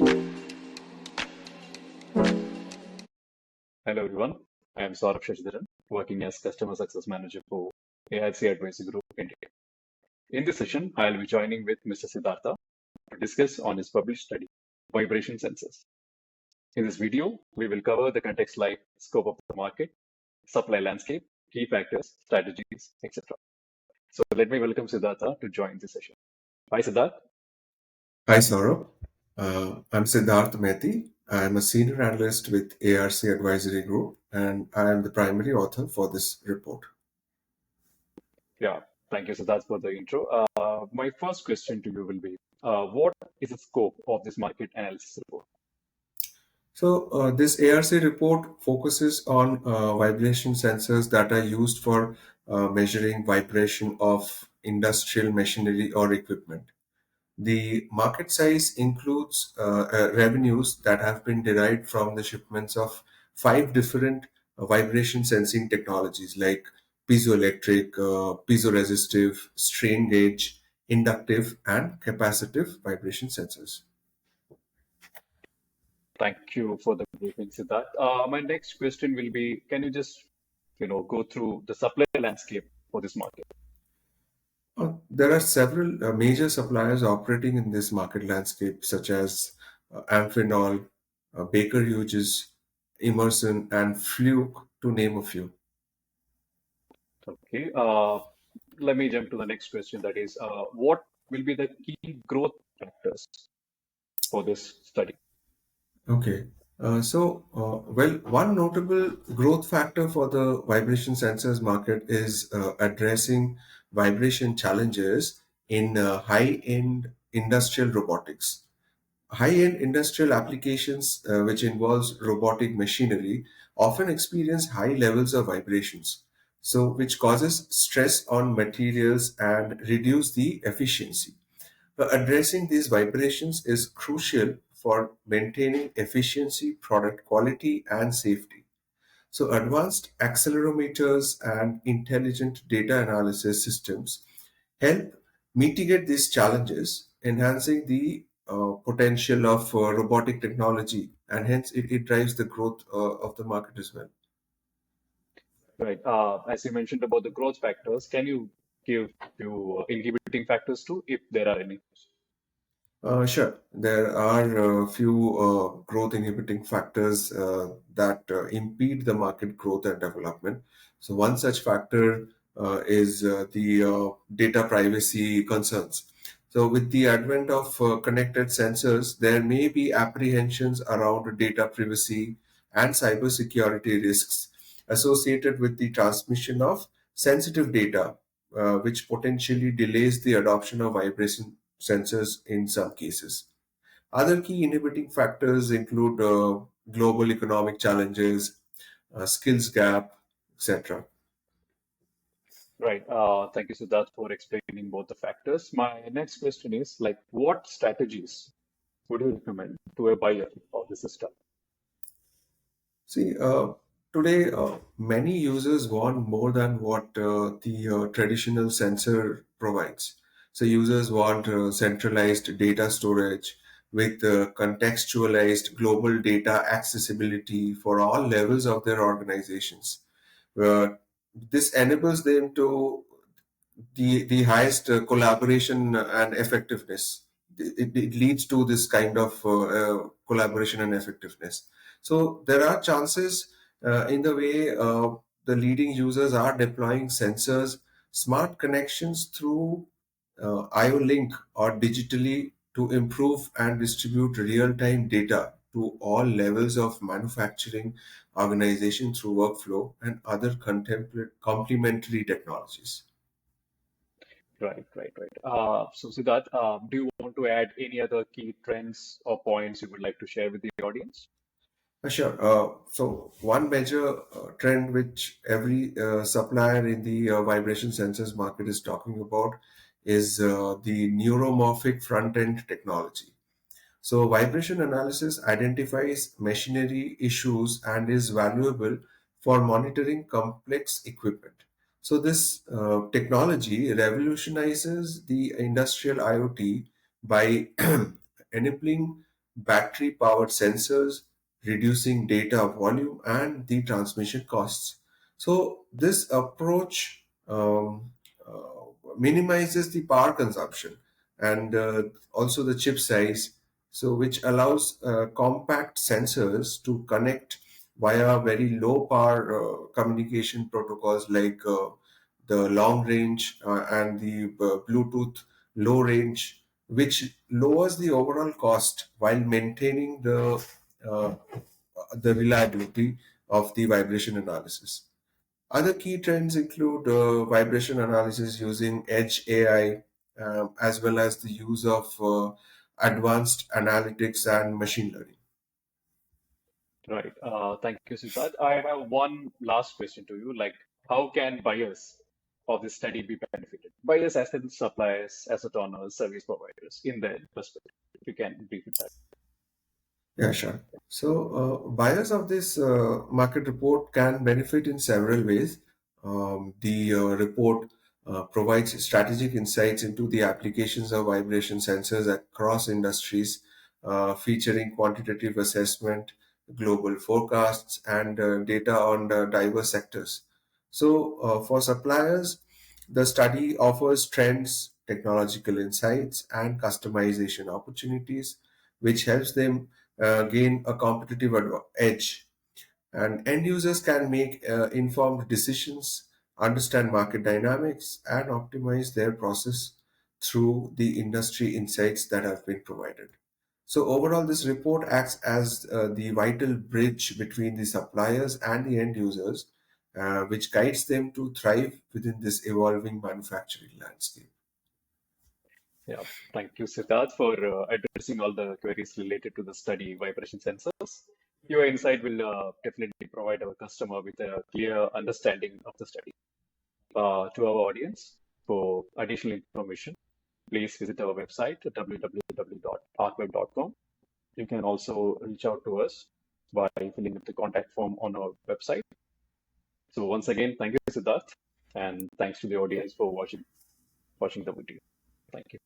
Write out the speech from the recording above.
Hello everyone, I am Saurabh Shashidharan, working as Customer Success Manager for AIC Advisory Group India. In this session, I will be joining with Mr. Siddhartha to discuss on his published study, Vibration Sensors. In this video, we will cover the context like scope of the market, supply landscape, key factors, strategies, etc. So let me welcome Siddhartha to join this session. Hi Siddhartha. Hi, Saurabh. I'm Siddhartha Maiti. I'm a senior analyst with ARC Advisory Group, and I am the primary author for this report. Yeah, thank you Siddhartha for the intro. My first question to you will be, what is the scope of this market analysis report? This ARC report focuses on vibration sensors that are used for measuring vibration of industrial machinery or equipment. The market size includes revenues that have been derived from the shipments of five different vibration sensing technologies like piezoelectric, piezoresistive, strain gauge, inductive, and capacitive vibration sensors. Thank you for the briefing, Siddharth. My next question will be, can you just, go through the supply landscape for this market? There are several major suppliers operating in this market landscape, such as Amphenol, Baker Hughes, Emerson, and Fluke, to name a few. Okay. Let me jump to the next question. That is, what will be the key growth factors for this study? Okay. One notable growth factor for the vibration sensors market is addressing vibration challenges in high-end industrial robotics. High-end industrial applications, which involves robotic machinery, often experience high levels of vibrations, so which causes stress on materials and reduce the efficiency. Addressing these vibrations is crucial for maintaining efficiency, product quality, and safety. So, advanced accelerometers and intelligent data analysis systems help mitigate these challenges, enhancing the potential of robotic technology, and hence it drives the growth of the market as well. Right. As you mentioned about the growth factors, can you give few inhibiting factors too, if there are any? Sure. There are a few growth inhibiting factors that impede the market growth and development. So, one such factor is the data privacy concerns. So, with the advent of connected sensors, there may be apprehensions around data privacy and cybersecurity risks associated with the transmission of sensitive data, which potentially delays the adoption of vibration sensors in some cases. Other key inhibiting factors include global economic challenges, skills gap, etc. Right. Thank you, Siddharth, for explaining both the factors. My next question is, like, what strategies would you recommend to a buyer of the system? See, today many users want more than what the traditional sensor provides. So, users want centralized data storage with contextualized global data accessibility for all levels of their organizations. Uh, this enables them to the highest collaboration and effectiveness. It leads to this kind of collaboration and effectiveness. So there are chances in the way the leading users are deploying sensors, smart connections through IO-Link or digitally to improve and distribute real-time data to all levels of manufacturing organization through workflow and other complementary technologies. Right, right, right. So, Siddharth, do you want to add any other key trends or points you would like to share with the audience? Sure. So one major trend which every supplier in the vibration sensors market is talking about is the neuromorphic front-end technology. So vibration analysis identifies machinery issues and is valuable for monitoring complex equipment. So this technology revolutionizes the industrial IoT by enabling battery powered sensors, reducing data volume and the transmission costs. So, this approach minimizes the power consumption and also the chip size, so which allows compact sensors to connect via very low power communication protocols like the long range and the Bluetooth low range, which lowers the overall cost while maintaining uh, the reliability of the vibration analysis. Other key trends include vibration analysis using edge AI, as well as the use of advanced analytics and machine learning. Right. Thank you, Siddharth. I have one last question to you. Like, how can buyers of this study be benefited? Buyers as in suppliers, asset owners, service providers, in their perspective. If you can brief it that. Yeah, sure. So, buyers of this market report can benefit in several ways. The report provides strategic insights into the applications of vibration sensors across industries, featuring quantitative assessment, global forecasts, and data on diverse sectors. So, for suppliers, the study offers trends, technological insights, and customization opportunities, which helps them gain a competitive edge. And end users can make informed decisions, understand market dynamics, and optimize their process through the industry insights that have been provided. So, overall, this report acts as the vital bridge between the suppliers and the end users, which guides them to thrive within this evolving manufacturing landscape. Yeah. Thank you, Siddharth, for addressing all the queries related to the study vibration sensors. Your insight will definitely provide our customer with a clear understanding of the study. To our audience, for additional information, please visit our website at www.arcweb.com. You can also reach out to us by filling up the contact form on our website. So once again, thank you, Siddharth, and thanks to the audience for watching the video. Thank you.